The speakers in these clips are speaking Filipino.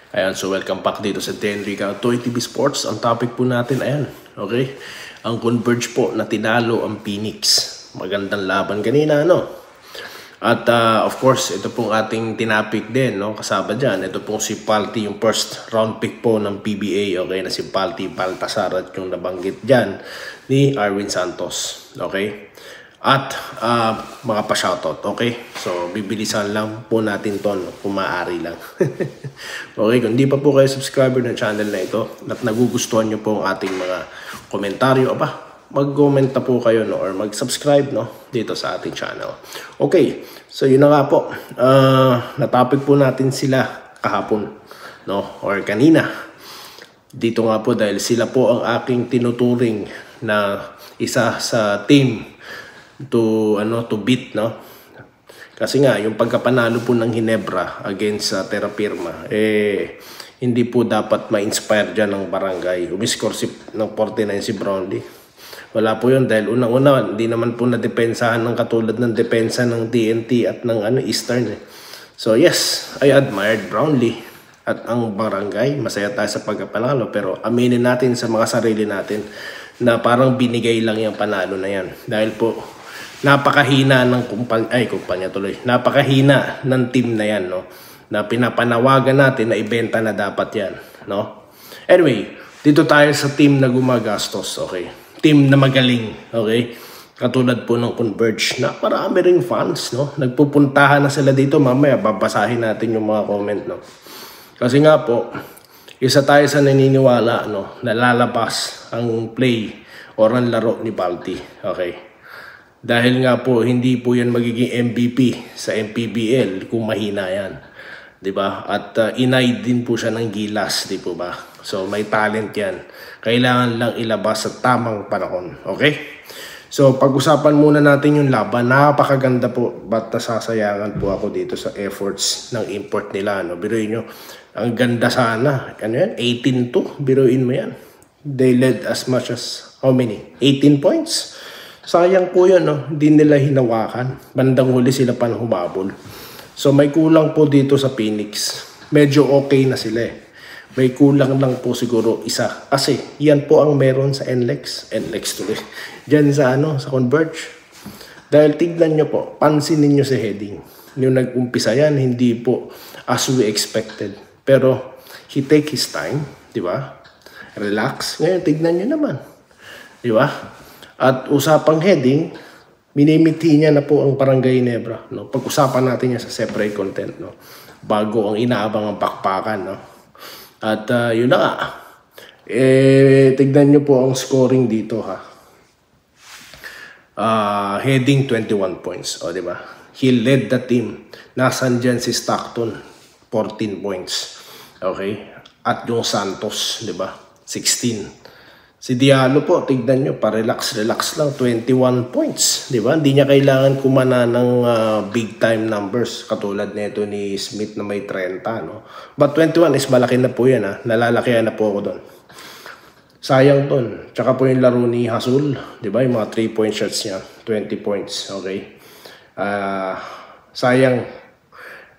Ayan, so welcome back dito sa Denrica Toy TV Sports. Ang topic po natin, ayan, okay? Ang Converge po na tinalo ang Phoenix. Magandang laban kanina, no? At of course, ito pong ating tinapik din, no? Kasama dyan, ito pong si Palti, yung first round pick po ng PBA, okay? Na si Palti Baltasar at yung nabanggit dyan ni Arwin Santos, okay? At mga pa-shoutout, okay? So, bibilisan lang po natin to, no? Kung maaari lang. Okay, kung di pa po kayo subscriber ng channel na ito at nagugustuhan nyo po ang ating mga komentaryo, mag-comment na po kayo, no? Or mag-subscribe, no? Dito sa ating channel. Okay, so yun na nga po. Natopic po natin sila kahapon, no? Or kanina. Dito nga po dahil sila po ang aking tinuturing na isa sa team to beat, no? Kasi nga yung pagkapanalo po ng Ginebra against sa Terra Firma, hindi po dapat ma-inspire dyan ng Barangay. Umiscore ng 49 si Brownlee. Wala po yun dahil unang-una hindi naman po na-depensahan ng katulad ng depensa ng TNT at ng Eastern. So yes, I admired Brownlee at ang Barangay. Masaya tayo sa pagkapanalo, pero aminin natin sa mga sarili natin na parang binigay lang yung panalo na yan. Dahil po napakahina ng napakahina ng team na yan, no? Na pinapanawagan natin na ibenta na dapat yan, no? Anyway, dito tayo sa team na gumagastos, okay? Team na magaling, okay? Katulad po ng Converge na marami ring fans, no? Nagpupuntahan na sila dito, mamaya babasahin natin yung mga comment, no? Kasi nga po, isa tayo sa naniniwala, no? Nalalabas ang play or ang laro ni Balti, okay? Dahil nga po, hindi po yan magiging MVP sa MPBL kung mahina yan. Diba? At inay din po siya ng gilas, di po ba? So, may talent yan. Kailangan lang ilabas sa tamang panahon. Okay? So, pag-usapan muna natin yung laban. Napakaganda po. Ba't nasasayangan po ako dito sa efforts ng import nila? No? Biruin nyo, ang ganda sana. Ano yan? 18-2. Biruin mo yan. They led as much as, how many? 18 points? Sayang po yun, no? Hindi nila hinawakan. Bandang huli sila pa humabol. So may kulang po dito sa Phoenix. Medyo okay na sila eh. May kulang lang po siguro isa. Kasi yan po ang meron sa NLEX. NLEX tuloy. Diyan sa sa Converge. Dahil tignan nyo po, pansinin nyo sa heading. Yung nag-umpisa yan, hindi po as we expected. Pero he take his time, di ba? Relax. Ngayon, tignan nyo naman. Di ba? At usapang heading, minimithi niya na po ang Barangay Ginebra, no? Pag-usapan natin yan sa separate content, no? Bago ang inaabang ang bakpakan, no? At yun na nga. Tignan nyo po ang scoring dito, ha? Heading 21 points, o diba? He led the team. Nasaan dyan si Stockton? 14 points. Okay? At yung Santos, diba? 16. Si Diallo po, tignan nyo, pa-relax lang, 21 points. Di ba? Hindi niya kailangan kumana ng big time numbers katulad nito ni Smith na may 30. No? But 21 is malaki na po yan. Ha? Nalalakihan na po ako doon. Sayang doon. Tsaka po yung laro ni Hasul. Di ba? Yung mga 3-point shots niya. 20 points. Okay? Sayang.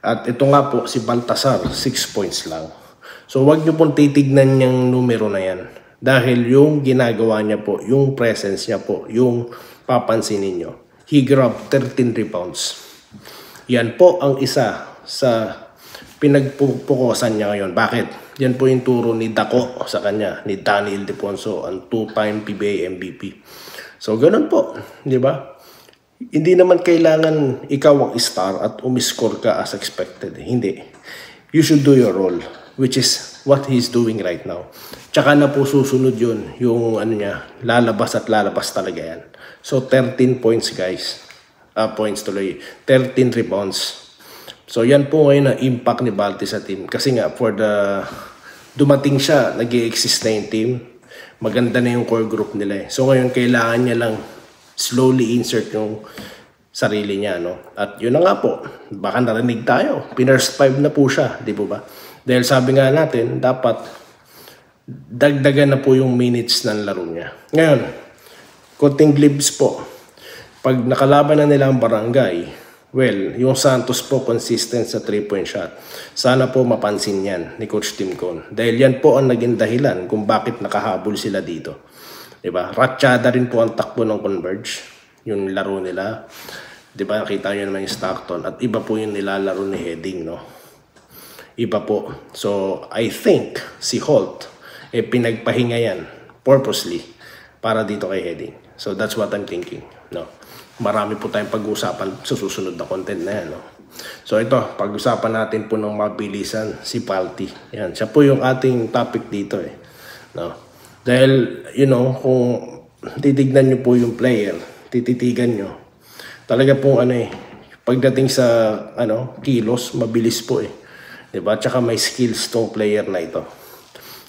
At ito nga po, si Baltasar, 6 points lang. So, wag nyo pong titignan yung numero na yan. Dahil yung ginagawa niya po, yung presence niya po, yung papansinin nyo. He grabbed 13 rebounds. Yan po ang isa sa pinagpupukosan niya ngayon. Bakit? Yan po yung turo ni Dako sa kanya, ni Danny Ildefonso, ang 2-time PBA MVP. So, ganun po. Di ba? Hindi naman kailangan ikaw ang star at umiscore ka as expected. Hindi. You should do your role, which is what he's doing right now. Tsaka na po susunod yun, yung niya, lalabas talaga yan. So 13 points guys. Points tuloy. 13 rebounds. So yan po ngayon ang impact ni Balti sa team. Kasi nga, dumating siya, nag-i-exist na yung team. Maganda na yung core group nila eh. So ngayon, kailangan niya lang slowly insert yung sarili niya, no? At yun na nga po, baka narinig tayo. Piners 5 na po siya, di po ba? Dahil sabi nga natin, dapat dagdagan na po yung minutes ng laro niya. Ngayon, konting glimpse po. Pag nakalaban na nila ang Barangay, Well, yung Santos po consistent sa 3-point shot. Sana po mapansin yan ni Coach Tim Cone. Dahil yan po ang naging dahilan kung bakit nakahabol sila dito. Diba? Ratchada rin po ang takbo ng Converge. Yung laro nila. Diba? Nakita nyo naman yung Stockton. At iba po yung nilalaro ni Heading, no? Iba po. So, I think si Holt, pinagpahinga yan purposely para dito kay Heading. So, that's what I'm thinking, no? Marami po tayong pag-uusapan sa susunod na content na yan, no? So, ito, pag-usapan natin po ng mabilisan si Palti. Yan, siya po yung ating topic dito, no? Dahil, you know, kung titignan nyo po yung player, tititigan nyo, talaga pong pagdating sa kilos, mabilis po diba? Tsaka may skills tong player na ito.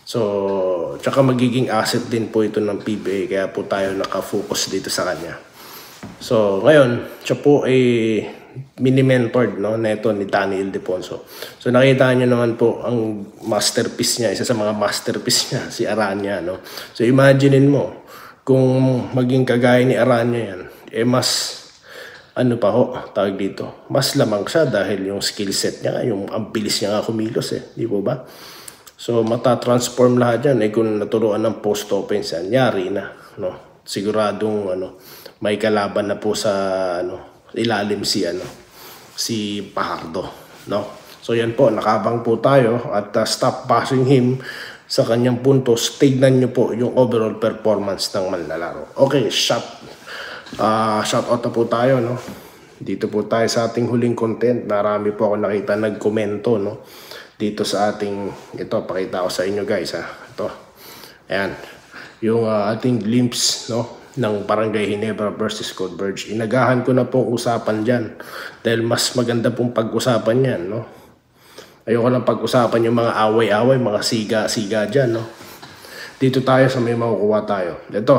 So, tsaka magiging asset din po ito ng PBA, kaya po tayo nakafocus dito sa kanya. So, ngayon, siya po mini-mentored, no, neto ni Danny Ildefonso. So, nakita nyo naman po ang masterpiece niya, isa sa mga masterpiece niya, si Aranya, no. So, imaginein mo, kung maging kagaya ni Aranya yan, mas tawag dito, mas lamang siya dahil yung skill set niya, yung ang bilis niya nga kumilos di po ba? So mata-transform lahat yan kung naturuan ng post offense yan, yari na, no? Siguradong may kalaban na po sa ilalim si Pajardo, no? So yan po, nakabang po tayo at stop bashing him sa kanyang puntos. Tignan nyo po yung overall performance ng manlalaro. Okay, shout out na po tayo, no? Dito po tayo sa ating huling content. Marami po ako nakita nagkomento, no? Dito sa ating, ito, pakita ko sa inyo guys, Ito, ayan, yung ating glimpse, no? Ng Barangay Ginebra versus Converge. Inagahan ko na pong usapan dyan. Dahil mas maganda pong pag-usapan yan, no? Ayoko lang pag-usapan yung mga away-away, mga siga-siga dyan, no? Dito tayo sa may makukuha tayo. Ito,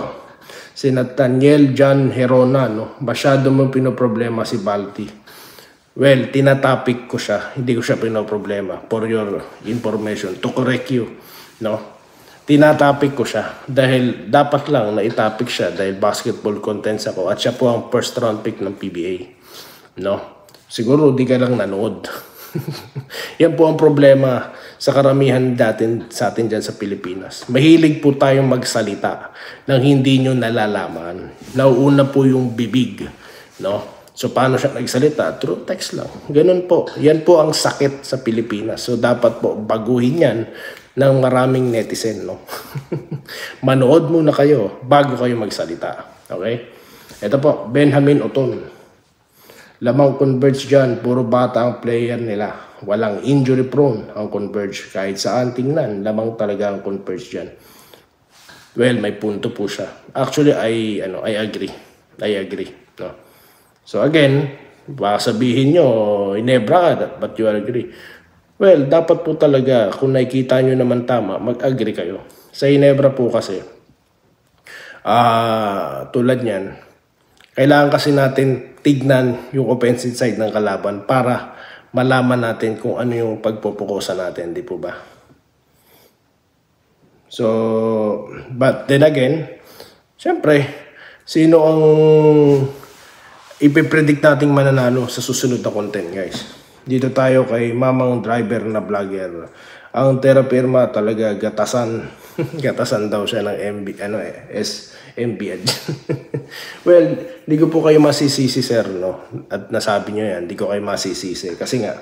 si Nathaniel John Herona, no? Masyado mo pinoproblema si Balti. Well, tinatopic ko siya. Hindi ko siya pinoproblema. For your information, to correct you, no? Tinatopic ko siya. Dahil dapat lang na itopic siya dahil basketball contents ako. At siya po ang first round pick ng PBA. No? Siguro di ka lang nanood. Yan po ang problema sa karamihan sa atin dyan sa Pilipinas. Mahilig po tayong magsalita nang hindi nyo nalalaman. Nauuna po yung bibig, no? So paano siya nagsalita? Through text lang. Ganun po. Yan po ang sakit sa Pilipinas. So dapat po baguhin yan ng maraming netizen, no? Manood muna kayo bago kayo magsalita. Okay? Ito po, Benjamin Oton. Lamang Converge dyan, puro bata ang player nila. Walang injury prone ang Converge. Kahit saan tingnan, lamang talaga ang Converge dyan. Well, may punto po siya. Actually, I agree. I agree. No? So again, baka sabihin nyo, Ginebra, but you agree. Well, dapat po talaga, kung nakikita nyo naman tama, mag-agree kayo. Sa Ginebra po kasi, tulad niyan, kailangan kasi natin tignan yung offensive side ng kalaban para malaman natin kung ano yung pagpupukusan natin, di po ba? So, but then again, syempre, sino ang ipipredict nating mananalo sa susunod na content, guys? Dito tayo kay Mamang Driver na vlogger. Ang Terra Firma talaga gatasan. Gatasan daw siya ng SMB. Well, di ko po kayo masisisi, sir, no? At nasabi nyo yan, di ko kayo masisisi. Kasi nga,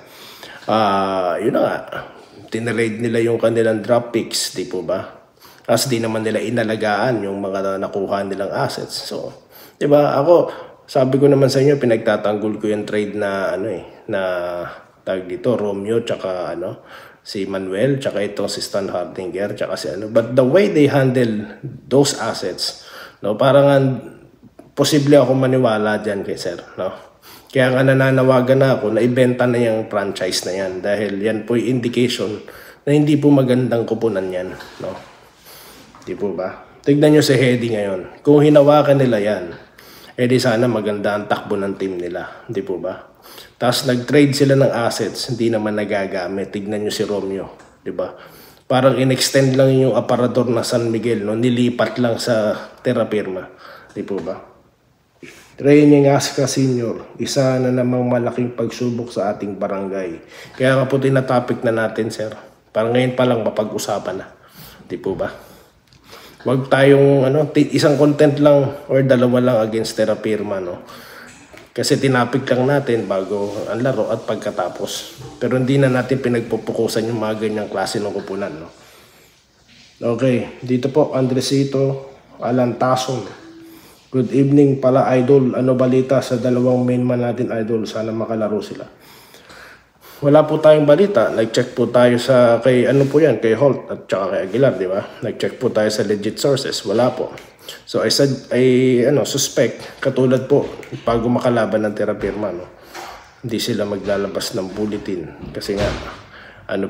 yun na nga, tinrade nila yung kanilang drop picks, di po ba? Kasi di naman nila inalagaan yung mga nakuha nilang assets. So, di ba, sabi ko naman sa inyo, pinagtatanggol ko yung trade na na tag dito, Romeo tsaka si Manuel tsaka itong si Stan Hardinger tsaka si But the way they handle those assets, no, parang posible ako maniwala diyan kay sir, no. Kaya nga nananawagan na ako na ibenta na yung franchise na yan dahil yan po yung indication na hindi po magandang kupunan yan, no. Di po ba? Tignan nyo si Hedy ngayon. Kung hinawakan nila yan, di sana maganda ang takbo ng team nila. Di po ba? Tapos nag-trade sila ng assets, hindi naman nagagamit. Tignan nyo si Romeo. Di ba? Parang in-extend lang yung aparador na San Miguel, no? Nilipat lang sa Terra Firma. Di po ba? Rene Ngasca Sr., isa na namang malaking pagsubok sa ating barangay. Kaya nga po tinatopic na natin, sir. Parang ngayon pa lang mapag-usapan na. Di po ba? Huwag tayong isang content lang or dalawa lang against Terra Firma, no? Kasi tinapik lang natin bago ang laro at pagkatapos. Pero hindi na natin pinagpupukusan yung mga ganyang klase ng kupunan, no? Okay, dito po Andresito Alantason. Good evening pala, idol. Ano balita sa dalawang main man natin, idol? Sana makalaro sila. Wala po tayong balita. Nag-check po tayo sa kay kay Holt at saka kay Aguilar, di ba? Nag-check po tayo sa legit sources. Wala po. So I suspect katulad po bago makalaban ng Terra Firma, no? Hindi sila maglalabas ng bulletin kasi nga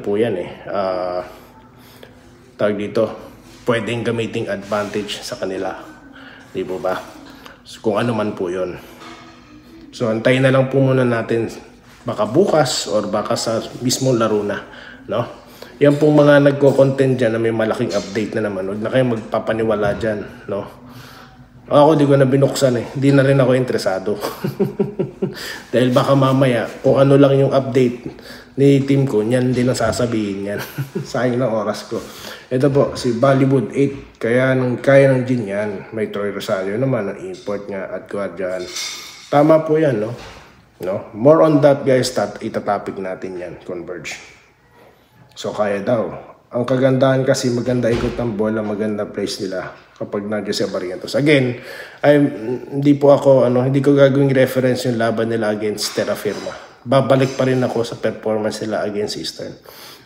po yan tawag dito, pwedeng gamiting advantage sa kanila. Di po ba? So, kung ano man po yun. So antayin na lang po muna natin baka bukas or baka sa mismong laro na, no? Yan pong mga nagko-content dyan na may malaking update na naman. Huwag na kayo magpapaniwala dyan, no? Ako di ko na binuksan Di na rin ako interesado. Dahil baka mamaya kung ano lang yung update ni team ko, yan din ang sasabihin yan. Sayang ng oras ko. Ito po, si Bollywood 8. Kaya ng Jin yan. May Troy Rosario naman, ang import nga at Guardian. Tama po yan, no? More on that, guys. Itatopic natin yan. Converge. So, kaya daw. Ang kagandahan kasi, maganda ikot ng bola, maganda place nila kapag nandiyan sa Barrientos. Again, hindi ko gagawing reference yung laban nila against Terra Firma. Babalik pa rin ako sa performance nila against Eastern.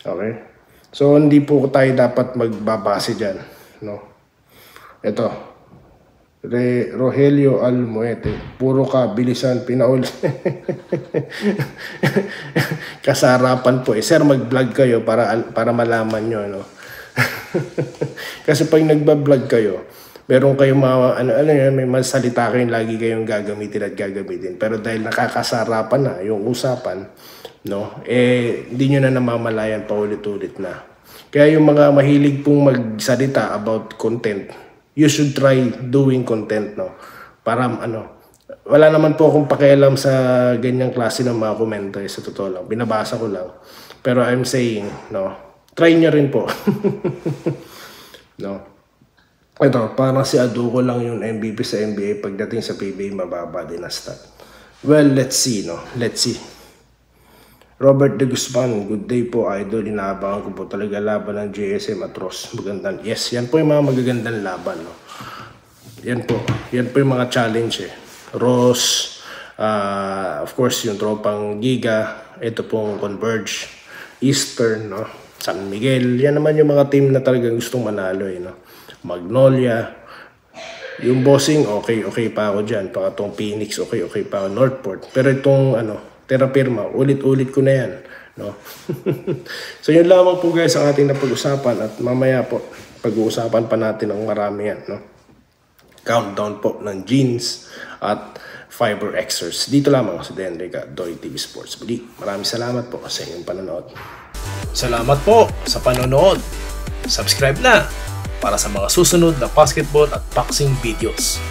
Okay? So, hindi po tayo dapat magbabase dyan. No? Ito. Rogelio Almoete. Puro ka, bilisan, pinaul. Kasarapan po. Sir, mag-vlog kayo para malaman nyo. No? Kasi pag nagba-vlog kayo, meron kayong mga, may masalita kayong lagi kayong gagamitin. Pero dahil nakakasarapan na yung usapan, no, hindi nyo na namamalayan pa ulit-ulit na. Kaya yung mga mahilig pong magsalita about content, you should try doing content, no? Para wala naman po akong pakialam sa ganyang klase ng mga komento, sa totoo lang. Binabasa ko lang. Pero I'm saying, no, try nyo rin po. No? Ito, parang si Aduko lang yung MVP sa NBA. Pagdating sa PBA, mababa din na stat. Well, let's see, no? Let's see. Robert De Guzman, good day po, idol. Inaabangan ko po talaga laban ng JSM Atros. Magandang, yes, yan po yung mga magagandang laban, no? Yan po yung mga challenge Ross, of course, yung tropang Giga, ito pong Converge, Eastern, no? San Miguel, yan naman yung mga team na talagang gustong manalo, no? Magnolia, yung Bossing, okay pa ako dyan. Paka itong Phoenix, okay pa ako. Northport. Pero itong Terra Firma, ulit-ulit ko na yan, no? So yun lamang po, guys, ang ating napag-usapan. At mamaya po, pag-uusapan pa natin ang marami yan, no? Countdown po ng Jeans at Fiber Xers. Dito lamang sa Denrica, Doy TV Sports. Buli, maraming salamat po sa inyong panonood. Salamat po sa panonood. Subscribe na para sa mga susunod na basketball at boxing videos.